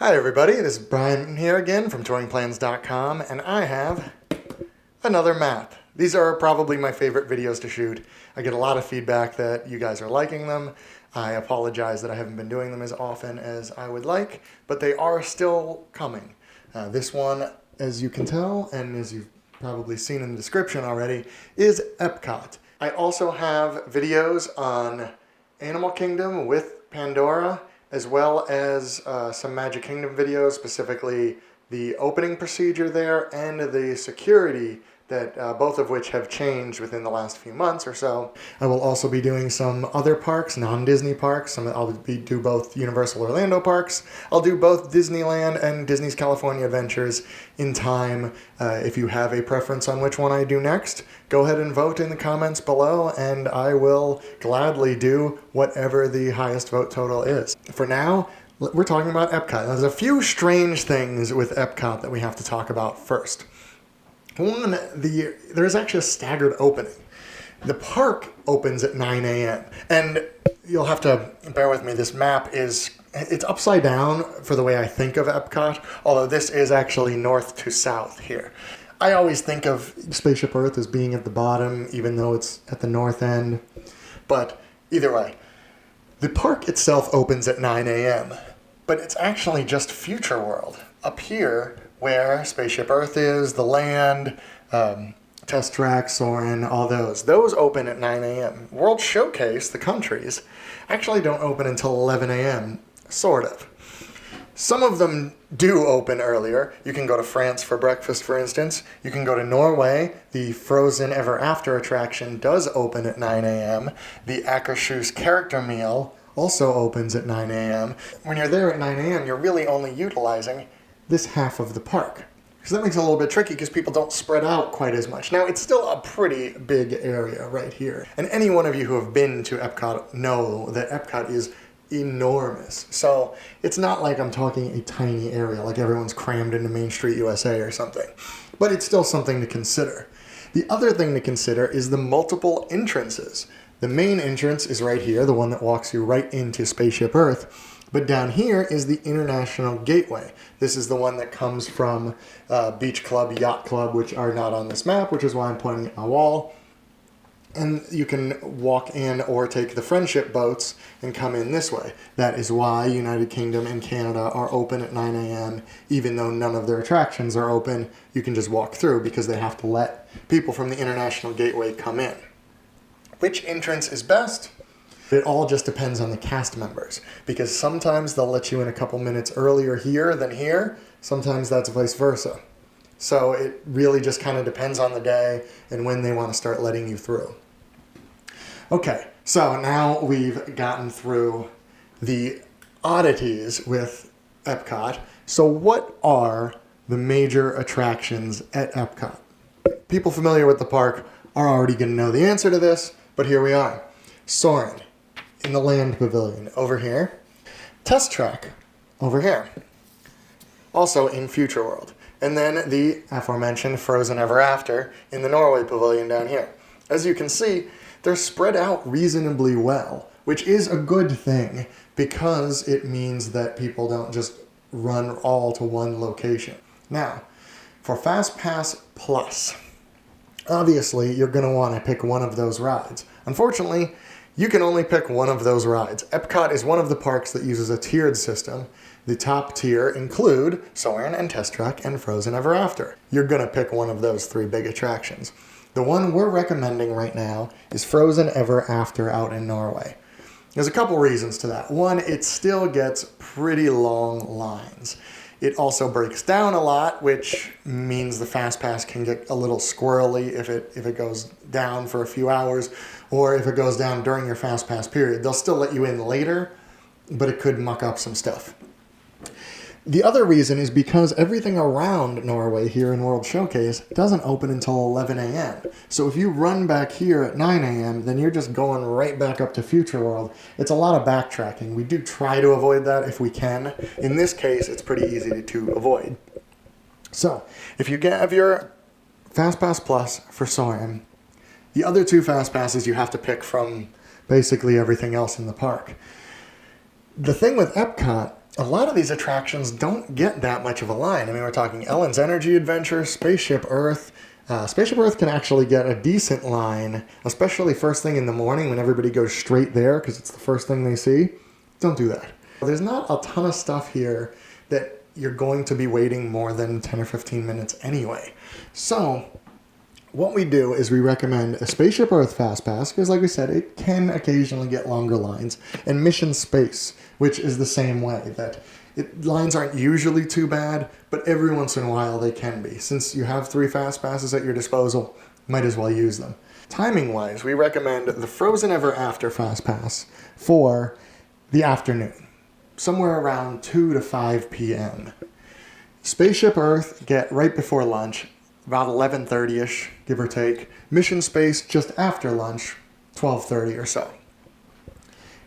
Hi everybody, this is Brian here again from touringplans.com, and I have another map. These are probably my favorite videos to shoot. I get a lot of feedback that you guys are liking them. I apologize that I haven't been doing them as often as I would like, but they are still coming. This one, as you can tell, and as you've probably seen in the description already, is Epcot. I also have videos on Animal Kingdom with Pandora, as well as some Magic Kingdom videos, specifically the opening procedure there and the security, that both of which have changed within the last few months or so. I will also be doing some other parks, non-Disney parks. I'll do both Universal Orlando parks. I'll do both Disneyland and Disney's California Adventures in time. If you have a preference on which one I do next, go ahead and vote in the comments below, and I will gladly do whatever the highest vote total is. For now, we're talking about Epcot. There's a few strange things with Epcot that we have to talk about first. One, there's actually a staggered opening. The park opens at 9 a.m. And you'll have to bear with me, this map it's upside down for the way I think of Epcot, although this is actually north to south here. I always think of Spaceship Earth as being at the bottom, even though it's at the north end. But either way, the park itself opens at 9 a.m., but it's actually just Future World up here, where Spaceship Earth is, the land, Test Track, Soarin', all those. Those open at 9 a.m. World Showcase, the countries, actually don't open until 11 a.m., sort of. Some of them do open earlier. You can go to France for breakfast, for instance. You can go to Norway. The Frozen Ever After attraction does open at 9 a.m. The Akershus character meal also opens at 9 a.m. When you're there at 9 a.m., you're really only utilizing this half of the park. So that makes it a little bit tricky because people don't spread out quite as much. Now, it's still a pretty big area right here. And any one of you who have been to Epcot know that Epcot is enormous. So it's not like I'm talking a tiny area, like everyone's crammed into Main Street USA or something. But it's still something to consider. The other thing to consider is the multiple entrances. The main entrance is right here, the one that walks you right into Spaceship Earth. But down here is the International Gateway. This is the one that comes from Beach Club, Yacht Club, which are not on this map, which is why I'm pointing at my wall. And you can walk in or take the friendship boats and come in this way. That is why United Kingdom and Canada are open at 9 a.m. Even though none of their attractions are open, you can just walk through because they have to let people from the International Gateway come in. Which entrance is best? It all just depends on the cast members, because sometimes they'll let you in a couple minutes earlier here than here. Sometimes that's vice versa. So it really just kind of depends on the day and when they want to start letting you through. Okay, so now we've gotten through the oddities with Epcot. So what are the major attractions at Epcot? People familiar with the park are already going to know the answer to this, but here we are. Soarin' in the Land Pavilion over here. Test Track over here. Also in Future World. And then the aforementioned Frozen Ever After in the Norway Pavilion down here. As you can see, they're spread out reasonably well, which is a good thing because it means that people don't just run all to one location. Now, for Fast Pass Plus, obviously you're going to want to pick one of those rides. Unfortunately, you can only pick one of those rides. Epcot is one of the parks that uses a tiered system. The top tier include Soarin' and Test Track and Frozen Ever After. You're going to pick one of those three big attractions. The one we're recommending right now is Frozen Ever After out in Norway. There's a couple reasons to that. One, it still gets pretty long lines. It also breaks down a lot, which means the Fast Pass can get a little squirrely if it goes down for a few hours, or if it goes down during your Fast Pass period. They'll still let you in later, but it could muck up some stuff. The other reason is because everything around Norway here in World Showcase doesn't open until 11 a.m. So if you run back here at 9 a.m., then you're just going right back up to Future World. It's a lot of backtracking. We do try to avoid that if we can. In this case, it's pretty easy to avoid. So if you have your Fast Pass Plus for Soarin', the other two Fast Passes you have to pick from basically everything else in the park. The thing with Epcot, a lot of these attractions don't get that much of a line. I mean, we're talking Ellen's Energy Adventure, Spaceship Earth. Spaceship Earth can actually get a decent line, especially first thing in the morning when everybody goes straight there because it's the first thing they see. Don't do that. There's not a ton of stuff here that you're going to be waiting more than 10 or 15 minutes anyway. So what we do is we recommend a Spaceship Earth Fast Pass because, like we said, it can occasionally get longer lines, and Mission Space, which is the same way. Lines aren't usually too bad, but every once in a while they can be. Since you have 3 Fast Passes at your disposal, might as well use them. Timing-wise, we recommend the Frozen Ever After Fast Pass for the afternoon, somewhere around 2 to 5 p.m. Spaceship Earth, get right before lunch, about 11:30ish, give or take. Mission Space, just after lunch, 12:30 or so.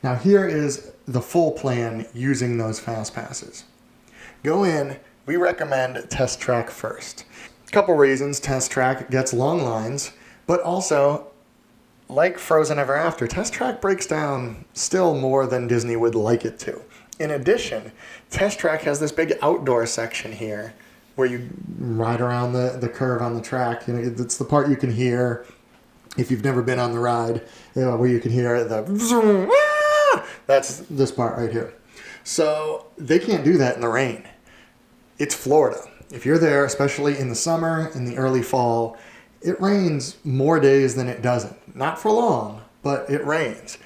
Now here is the full plan using those Fast Passes. Go in, we recommend Test Track first. A couple reasons. Test Track gets long lines, but also, like Frozen Ever After, Test Track breaks down still more than Disney would like it to. In addition, Test Track has this big outdoor section here where you ride around the curve on the track. You know, it's the part you can hear if you've never been on the ride, where you can hear the that's this part right here. So they can't do that in the rain. It's Florida. If you're there, especially in the summer, in the early fall, it rains more days than it doesn't. Not for long, but it rains.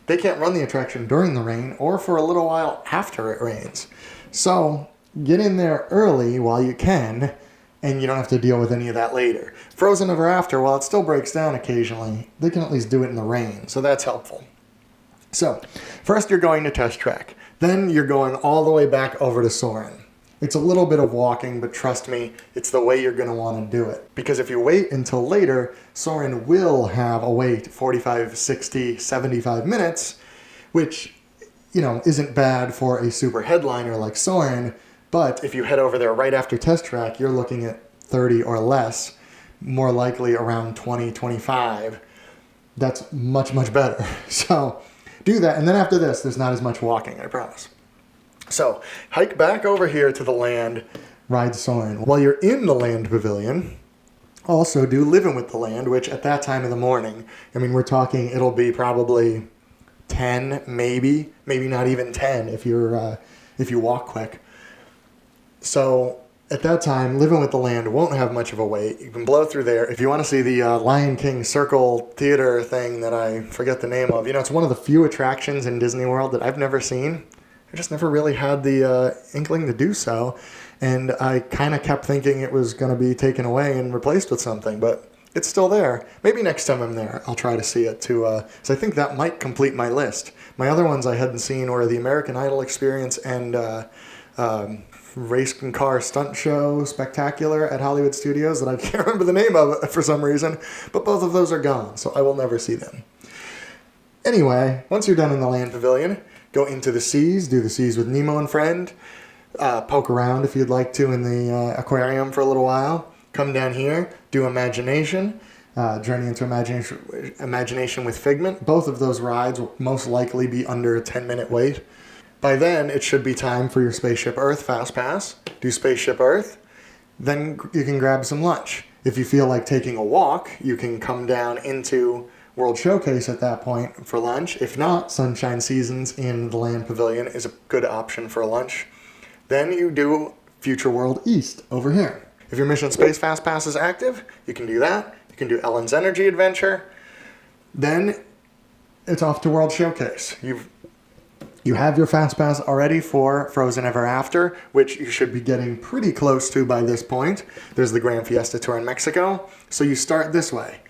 They can't run the attraction during the rain or for a little while after it rains. So get in there early while you can, and you don't have to deal with any of that later. Frozen Ever After, while it still breaks down occasionally, they can at least do it in the rain, so that's helpful. So, first you're going to Test Track. Then you're going all the way back over to Soarin'. It's a little bit of walking, but trust me, it's the way you're going to want to do it. Because if you wait until later, Soarin' will have a wait 45, 60, 75 minutes, which, isn't bad for a super headliner like Soarin', but if you head over there right after Test Track, you're looking at 30 or less, more likely around 20, 25. That's much, much better. So do that, and then after this, there's not as much walking, I promise. So, hike back over here to the land, ride Soarin'. While you're in the Land Pavilion, also do Living with the Land, which at that time of the morning, we're talking it'll be probably 10, maybe not even 10 if you walk quick. So at that time, Living with the Land won't have much of a wait. You can blow through there. If you want to see the Lion King Circle Theater thing that I forget the name of, it's one of the few attractions in Disney World that I've never seen. I just never really had the inkling to do so. And I kind of kept thinking it was going to be taken away and replaced with something, but it's still there. Maybe next time I'm there, I'll try to see it too. So I think that might complete my list. My other ones I hadn't seen were the American Idol Experience and Race and Car Stunt Show Spectacular at Hollywood Studios that I can't remember the name of for some reason, but both of those are gone, so I will never see them. Anyway, once you're done in the Land Pavilion, go into the seas, do the seas with Nemo and Friend, poke around if you'd like to in the aquarium for a little while, come down here, do Imagination, Journey into Imagination with Figment. Both of those rides will most likely be under a 10-minute wait. By then, it should be time for your Spaceship Earth Fast Pass. Do Spaceship Earth. Then you can grab some lunch. If you feel like taking a walk, you can come down into World Showcase at that point for lunch. If not, Sunshine Seasons in the Land Pavilion is a good option for lunch. Then you do Future World East over here. If your Mission Space Fast Pass is active, you can do that. You can do Ellen's Energy Adventure. Then it's off to World Showcase. You have your Fast Pass already for Frozen Ever After, which you should be getting pretty close to by this point. There's the Grand Fiesta Tour in Mexico. So you start this way.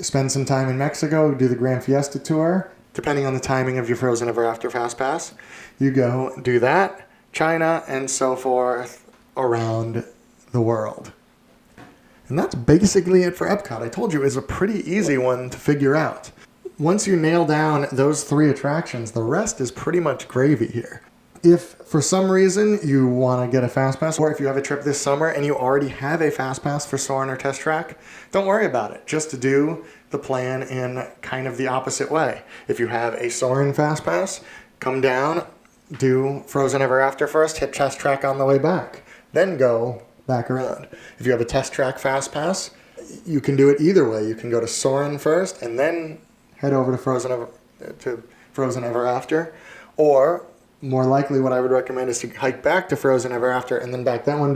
Spend some time in Mexico, do the Grand Fiesta Tour. Depending on the timing of your Frozen Ever After Fast Pass, you go do that, China, and so forth around the world. And that's basically it for Epcot. I told you it was a pretty easy one to figure out. Once you nail down those 3 attractions, the rest is pretty much gravy here. If for some reason you want to get a Fast Pass, or if you have a trip this summer and you already have a Fast Pass for Soarin' or Test Track, don't worry about it. Just do the plan in kind of the opposite way. If you have a Soarin' Fast Pass, come down do Frozen Ever After first, hit Test Track on the way back, then go back around. If you have a Test Track Fast Pass, you can do it either way. You can go to Soarin' first and then head over to Frozen Ever After. Or, more likely, what I would recommend is to hike back to Frozen Ever After and then back. That one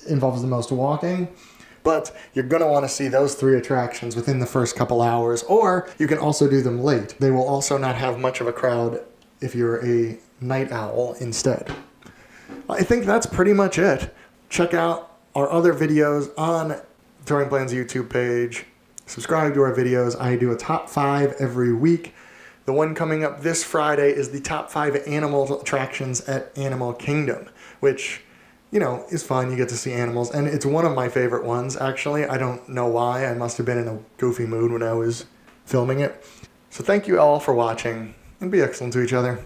involves the most walking. But you're going to want to see those 3 attractions within the first couple hours, or you can also do them late. They will also not have much of a crowd if you're a night owl instead. I think that's pretty much it. Check out our other videos on Touring Plans YouTube page. Subscribe to our videos. I do a top 5 every week. The one coming up this Friday is the top 5 animal attractions at Animal Kingdom, which, you know, is fun. You get to see animals, and it's one of my favorite ones, actually. I don't know why. I must have been in a goofy mood when I was filming it. So thank you all for watching, and be excellent to each other.